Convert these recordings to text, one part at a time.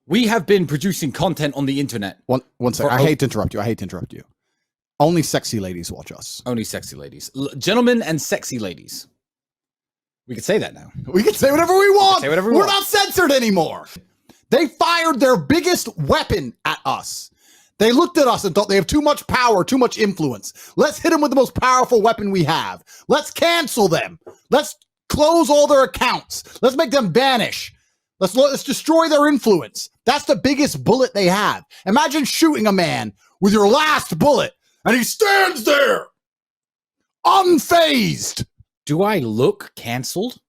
We have been producing content on the internet. One second. I hate to interrupt you. Only sexy ladies watch us. Only sexy ladies. Gentlemen and sexy ladies. We can say that now. We can say whatever we want. We're not censored anymore. They fired their biggest weapon at us. They looked at us and thought they have too much power, too much influence. Let's hit them with the most powerful weapon we have. Let's cancel them. Let's close all their accounts. Let's make them vanish. Let's destroy their influence. That's the biggest bullet they have. Imagine shooting a man with your last bullet and he stands there unfazed. Do I look canceled?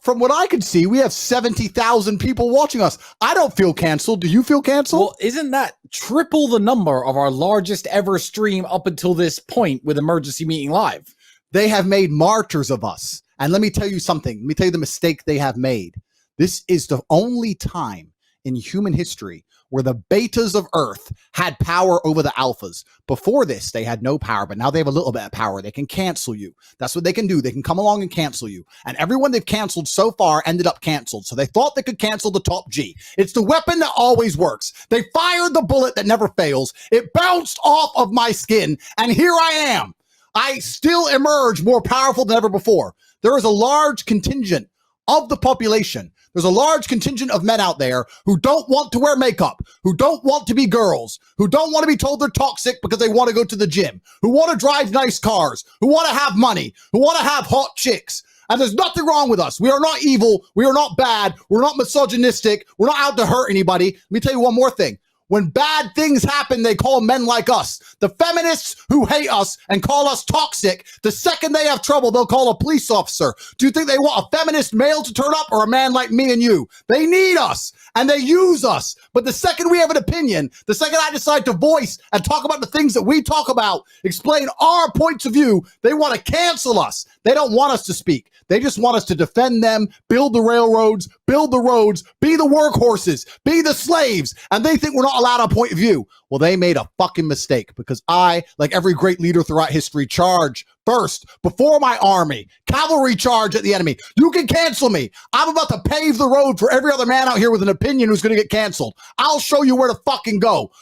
From what I can see, we have 70,000 people watching us. I don't feel canceled. Do you feel canceled? Well, isn't that triple the number of our largest ever stream up until this point with Emergency Meeting Live? They have made martyrs of us. And let me tell you something. Let me tell you the mistake they have made. This is the only time in human history where the betas of Earth had power over the alphas. Before this, they had no power, but now they have a little bit of power. They can cancel you. That's what they can do. They can come along and cancel you. And everyone they've canceled so far ended up canceled. So they thought they could cancel the top G. It's the weapon that always works. They fired the bullet that never fails. It bounced off of my skin, and here I am. I still emerge more powerful than ever before. There is a large contingent of the population. There's a large contingent of men out there who don't want to wear makeup, who don't want to be girls, who don't want to be told they're toxic because they want to go to the gym, who want to drive nice cars, who want to have money, who want to have hot chicks. And there's nothing wrong with us. We are not evil. We are not bad. We're not misogynistic. We're not out to hurt anybody. Let me tell you one more thing. When bad things happen, they call men like us. The feminists who hate us and call us toxic, the second they have trouble, they'll call a police officer. Do you think they want a feminist male to turn up or a man like me and you? They need us and they use us. But the second we have an opinion, the second I decide to voice and talk about the things that we talk about, explain our points of view, they want to cancel us. They don't want us to speak. They just want us to defend them, build the railroads, build the roads, be the workhorses, be the slaves. And they think we're not allowed our point of view. Well, they made a fucking mistake because I, like every great leader throughout history, charge first before my army, cavalry charge at the enemy. You can cancel me. I'm about to pave the road for every other man out here with an opinion who's going to get canceled. I'll show you where to fucking go.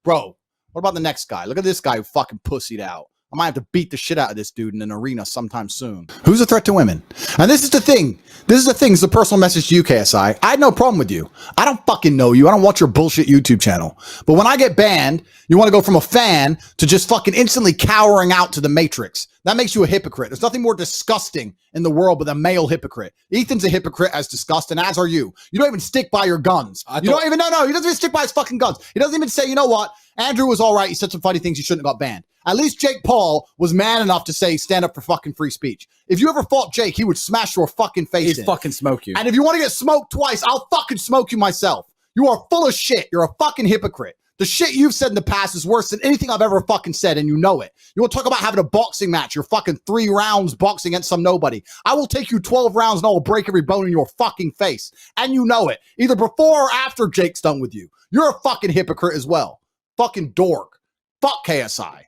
Bro, what about the next guy? Look at this guy who fucking pussied out. I might have to beat the shit out of this dude in an arena sometime soon. Who's a threat to women? And this is the thing. It's a personal message to you, KSI. I had no problem with you. I don't fucking know you. I don't watch your bullshit YouTube channel. But when I get banned, you want to go from a fan to just fucking instantly cowering out to the Matrix. That makes you a hypocrite. There's nothing more disgusting in the world but a male hypocrite. Ethan's a hypocrite as disgusting, as are you. You don't even stick by your guns. He doesn't even stick by his fucking guns. He doesn't even say, you know what? Andrew was all right. He said some funny things. He shouldn't have got banned. At least Jake Paul was man enough to say, stand up for fucking free speech. If you ever fought Jake, he would smash your fucking face in. He'd fucking smoke you. And if you want to get smoked twice, I'll fucking smoke you myself. You are full of shit. You're a fucking hypocrite. The shit you've said in the past is worse than anything I've ever fucking said, and you know it. You want to talk about having a boxing match, you're fucking 3 rounds boxing against some nobody. I will take you 12 rounds and I will break every bone in your fucking face. And you know it. Either before or after Jake's done with you. You're a fucking hypocrite as well. Fucking dork. Fuck KSI.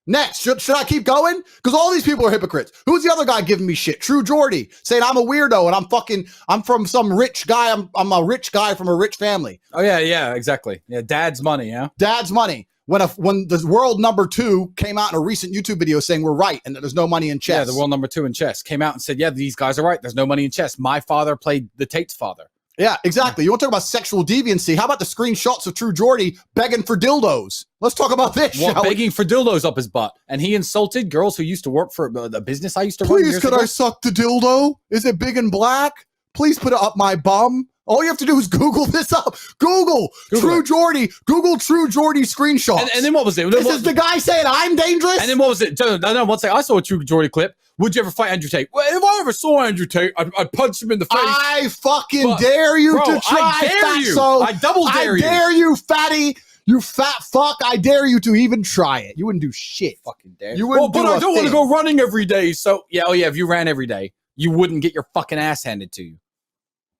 Next, should I keep going? Because all these people are hypocrites. Who's the other guy giving me shit? True Jordy saying I'm a weirdo and I'm from some rich guy. I'm a rich guy from a rich family. Oh yeah, exactly. Yeah, dad's money, yeah. Dad's money. When the world number 2 came out in a recent YouTube video saying we're right and that there's no money in chess. Yeah, the world number 2 in chess came out and said, yeah, these guys are right. There's no money in chess. My father played the Tate's father. Yeah, exactly. You want to talk about sexual deviancy? How about the screenshots of True Jordy begging for dildos? Let's talk about this. Well, begging for dildos up his butt. And he insulted girls who used to work for the business I used to run. Please, could I suck the dildo? Is it big and black? Please put it up my bum. All you have to do is Google this up. Google True Jordy. Google True Jordy screenshot. And then what was it? This is the guy saying I'm dangerous? And then what was it? No, one second. I saw a True Jordy clip. Would you ever fight Andrew Tate? Well, if I ever saw Andrew Tate, I'd punch him in the face. I fucking dare you to try, I dare you. I double dare you. I dare you, fatty. You fat fuck. I dare you to even try it. You wouldn't do shit. Fucking dare. You wouldn't but I don't want to go running every day. So, yeah, if you ran every day, you wouldn't get your fucking ass handed to you.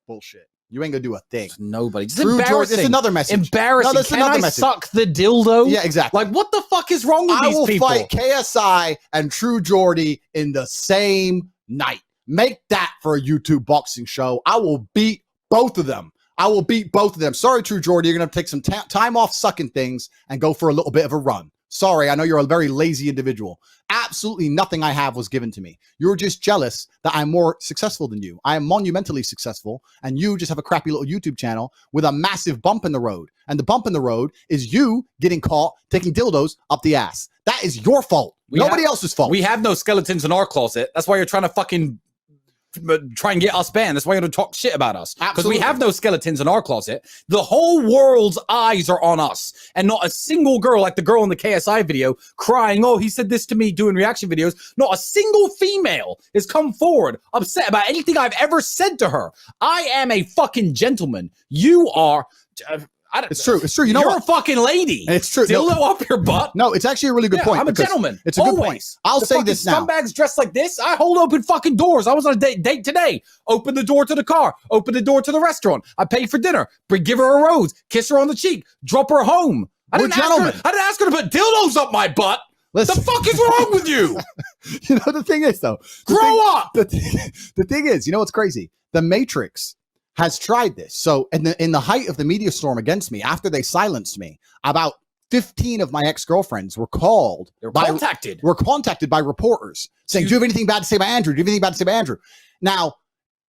Bullshit. You ain't gonna do a thing. Nobody. It's embarrassing. embarrassing. It's another message. Embarrassing. No, that's Can another I message. suck the dildo? Yeah, exactly. Like, what the fuck is wrong with these people? I will fight KSI and True Jordy in the same night. Make that for a YouTube boxing show. I will beat both of them. I will beat both of them. Sorry, True Jordy, you're going to take some time off sucking things and go for a little bit of a run. Sorry, I know you're a very lazy individual. Absolutely nothing I have was given to me. You're just jealous that I'm more successful than you. I am monumentally successful, and you just have a crappy little YouTube channel with a massive bump in the road. And the bump in the road is you getting caught taking dildos up the ass. That is your fault. Nobody else's fault. We have no skeletons in our closet. That's why you're trying to fucking try and get us banned. That's why you're going to talk shit about us. Because we have no skeletons in our closet. The whole world's eyes are on us. And not a single girl, like the girl in the KSI video, crying, oh, he said this to me doing reaction videos. Not a single female has come forward upset about anything I've ever said to her. I am a fucking gentleman. You are... It's true. It's true. You know, you're a fucking lady. It's true. Dildo up your butt. No, it's actually a really good point. I'm a gentleman. It's a good point. I'll say this now. Scumbags dressed like this. I hold open fucking doors. I was on a date today. Open the door to the car. Open the door to the restaurant. I paid for dinner. Give her a rose. Kiss her on the cheek. Drop her home. I didn't ask her to put dildos up my butt. Listen. The fuck is wrong with you? You know, the thing is, though. Grow up. The thing is, you know what's crazy? The Matrix has tried this. So in the height of the media storm against me, after they silenced me, about 15 of my ex-girlfriends were called. Were contacted by reporters saying, do you have anything bad to say about Andrew? Do you have anything bad to say about Andrew? Now,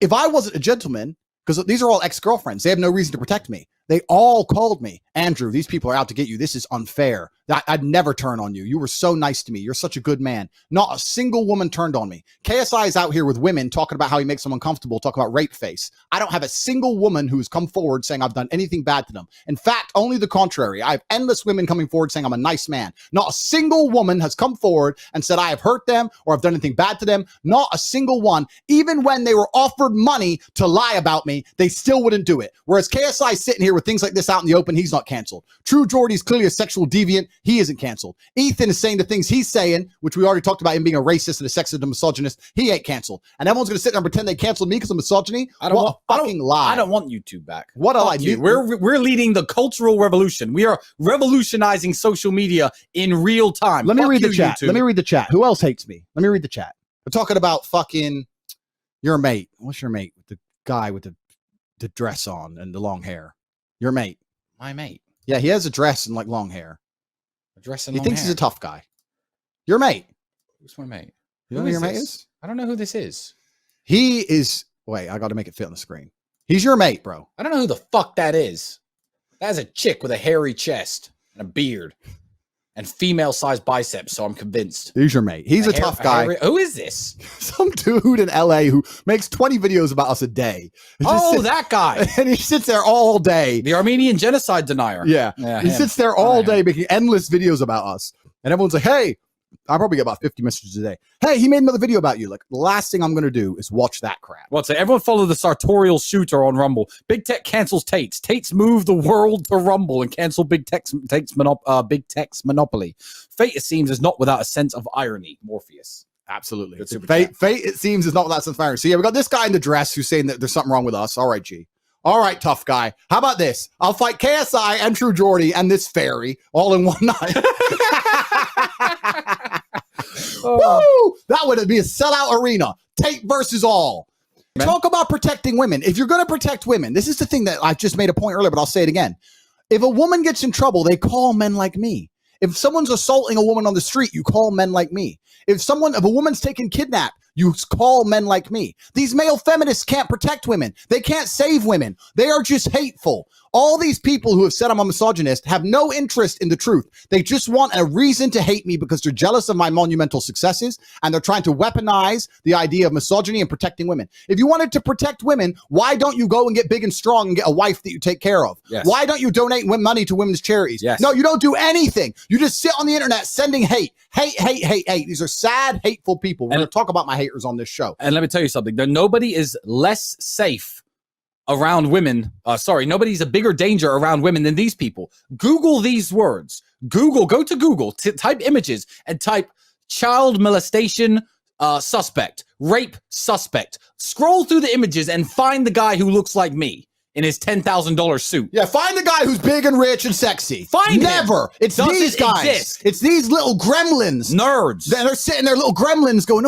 if I wasn't a gentleman, because these are all ex-girlfriends, they have no reason to protect me. They all called me, Andrew, these people are out to get you. This is unfair. I'd never turn on you. You were so nice to me. You're such a good man. Not a single woman turned on me. KSI is out here with women talking about how he makes them uncomfortable, talking about rape face. I don't have a single woman who's come forward saying I've done anything bad to them. In fact, only the contrary. I have endless women coming forward saying I'm a nice man. Not a single woman has come forward and said I have hurt them or I've done anything bad to them. Not a single one. Even when they were offered money to lie about me, they still wouldn't do it. Whereas KSI is sitting here with things like this out in the open, he's not canceled. True Jordy's clearly a sexual deviant. He isn't canceled. Ethan is saying the things he's saying, which we already talked about him being a racist and a sexist and misogynist. He ain't canceled. And everyone's going to sit there and pretend they canceled me because of misogyny. I don't lie. I don't want YouTube back. What a lie. We're leading the cultural revolution. We are revolutionizing social media in real time. Let me read the chat. YouTube. Let me read the chat. Who else hates me? Let me read the chat. We're talking about fucking your mate. What's your mate? The guy with the dress on and the long hair. Your mate. My mate. Yeah, he has a dress and like long hair. A dress and he long thinks hair. He's a tough guy. Your mate. Who's my mate? You know who your mate is? I don't know who this is. He is. Wait, I got to make it fit on the screen. He's your mate, bro. I don't know who the fuck that is. That's a chick with a hairy chest and a beard and female-sized biceps, so I'm convinced. He's your mate. He's a tough guy. Who is this? Some dude in LA who makes 20 videos about us a day. That guy. And he sits there all day. The Armenian genocide denier. Yeah. He sits there all day making endless videos about us. And everyone's like, hey, I probably get about 50 messages a day. Hey, he made another video about you. Like, the last thing I'm going to do is watch that crap. Well, so everyone follow the sartorial shooter on Rumble. Big Tech cancels Tate's. Tate's move the world to Rumble and cancel Big Tech's monopoly. Fate, it seems, is not without a sense of irony. Morpheus. Absolutely. Fate, it seems, is not without a sense of irony. So, yeah, we got this guy in the dress who's saying that there's something wrong with us. All right, G. All right, tough guy. How about this? I'll fight KSI and True Jordy and this fairy all in one night. Woo! That would be a sellout arena. Tate versus all. Man. Talk about protecting women. If you're going to protect women, this is the thing that I just made a point earlier, but I'll say it again. If a woman gets in trouble, they call men like me. If someone's assaulting a woman on the street, you call men like me. If a woman's taken kidnapped, you call men like me. These male feminists can't protect women. They can't save women. They are just hateful. All these people who have said I'm a misogynist have no interest in the truth. They just want a reason to hate me because they're jealous of my monumental successes and they're trying to weaponize the idea of misogyny and protecting women. If you wanted to protect women, why don't you go and get big and strong and get a wife that you take care of? Yes. Why don't you donate money to women's charities? Yes. No, you don't do anything. You just sit on the internet sending hate. Hate. These are sad, hateful people. We're going to talk about my haters on this show. And let me tell you something. Nobody is less safe around women. Nobody's a bigger danger around women than these people. Google these words. Go to Google, type images and type child molestation suspect, rape suspect. Scroll through the images and find the guy who looks like me. in his $10,000 suit. Yeah, find the guy who's big and rich and sexy. Find Never. him. It's Doesn't these guys. exist. It's these little gremlins. Nerds. They're sitting there, little gremlins going,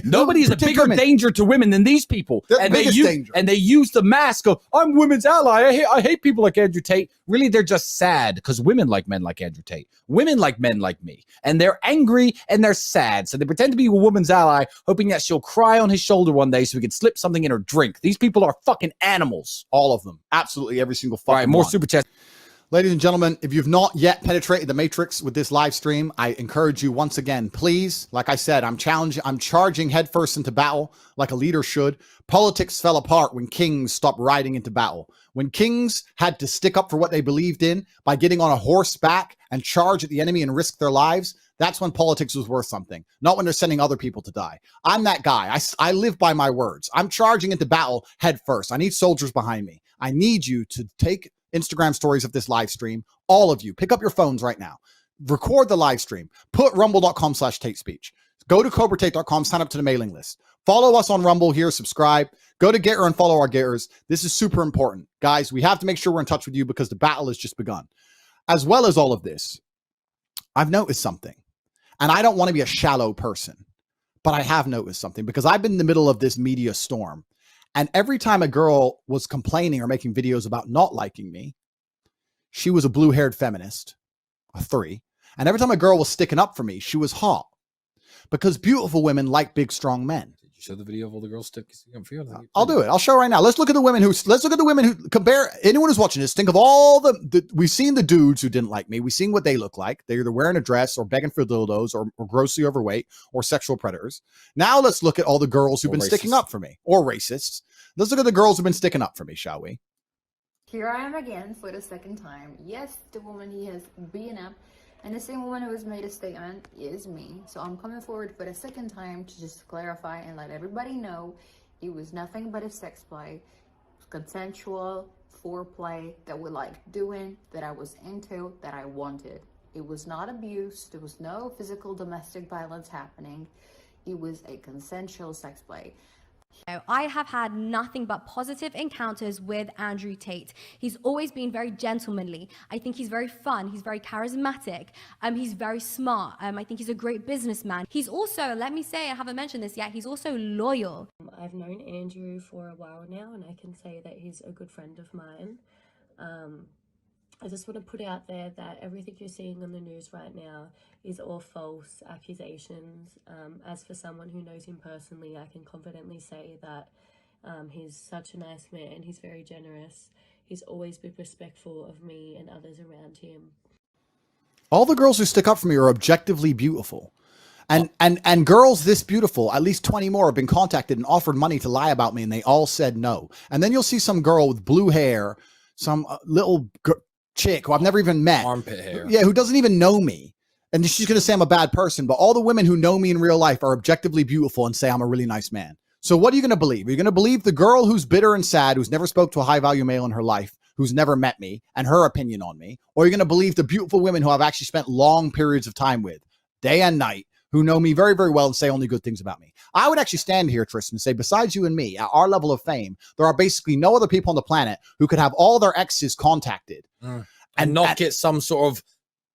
Nobody's a bigger danger to women than these people. They're the biggest danger. And they use the mask of, I'm women's ally. I hate people like Andrew Tate. Really, they're just sad because women like men like Andrew Tate. Women like men like me. And they're angry and they're sad. So they pretend to be a woman's ally, hoping that she'll cry on his shoulder one day so he can slip something in her drink. These people are fucking animals. All of them. Absolutely every single fucking All right, more one. super chats. Ladies and gentlemen, if you've not yet penetrated the matrix with this live stream, I encourage you once again, please, like I said, I'm charging headfirst into battle like a leader should. Politics fell apart when kings stopped riding into battle. When kings had to stick up for what they believed in by getting on a horseback and charge at the enemy and risk their lives, that's when politics was worth something, not when they're sending other people to die. I'm that guy. I live by my words. I'm charging into battle head first. I need soldiers behind me. I need you to take Instagram stories of this live stream. All of you, pick up your phones right now. Record the live stream. Put rumble.com/Tate Speech. Go to cobratate.com, sign up to the mailing list. Follow us on Rumble here, subscribe. Go to Gator and follow our Gators. This is super important. Guys, we have to make sure we're in touch with you because the battle has just begun. As well as all of this, I've noticed something. And I don't want to be a shallow person, but I have noticed something because I've been in the middle of this media storm. And every time a girl was complaining or making videos about not liking me, she was a blue-haired feminist, a 3. And every time a girl was sticking up for me, she was hot. Because beautiful women like big, strong men. Did you show the video of all the girls sticking up for you? I'll do it. I'll show right now. Let's look at the women who compare. Anyone who's watching this, think of all we've seen the dudes who didn't like me. We've seen what they look like. They're either wearing a dress or begging for dildos or grossly overweight or sexual predators. Now let's look at all the girls who've been sticking up for me or racists. Let's look at the girls who've been sticking up for me, shall we? Here I am again for the second time. Yes, the woman he has beaten up and the same woman who has made a statement is me. So I'm coming forward for the second time to just clarify and let everybody know it was nothing but a sex play, consensual foreplay that we liked doing, that I was into, that I wanted. It was not abuse. There was no physical domestic violence happening. It was a consensual sex play. I have had nothing but positive encounters with Andrew Tate. He's always been very gentlemanly. I think he's very fun. He's very charismatic. He's very smart. I think he's a great businessman. He's also, let me say, I haven't mentioned this yet, he's also loyal. I've known Andrew for a while now, and I can say that he's a good friend of mine. I just want to put out there that everything you're seeing on the news right now is all false accusations. As for someone who knows him personally, I can confidently say that he's such a nice man. He's very generous. He's always been respectful of me and others around him. All the girls who stick up for me are objectively beautiful. And girls this beautiful, at least 20 more have been contacted and offered money to lie about me, and they all said no. And then you'll see some girl with blue hair, some little chick who I've never even met. Armpit hair. Yeah, who doesn't even know me. And she's going to say I'm a bad person. But all the women who know me in real life are objectively beautiful and say I'm a really nice man. So what are you going to believe? Are you going to believe the girl who's bitter and sad, who's never spoke to a high-value male in her life, who's never met me, and her opinion on me? Or are you going to believe the beautiful women who I've actually spent long periods of time with, day and night, who know me very, very well and say only good things about me? I would actually stand here, Tristan, and say, besides you and me, at our level of fame, there are basically no other people on the planet who could have all their exes contacted. And not get some sort of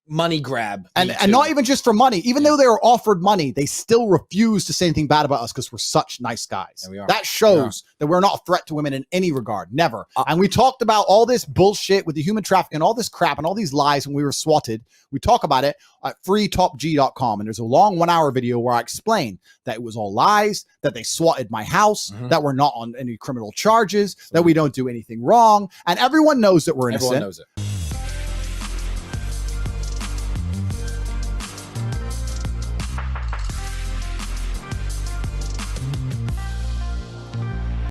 money grab. And not even just for money. Even though they were offered money, they still refuse to say anything bad about us because we're such nice guys. Yeah, we are. That shows that we're not a threat to women in any regard. Never. And we talked about all this bullshit with the human trafficking and all this crap and all these lies when we were swatted. We talk about it at freetopg.com. And there's a long 1-hour video where I explain that it was all lies, that they swatted my house, that we're not on any criminal charges, that we don't do anything wrong. And everyone knows that we're innocent. Everyone knows it.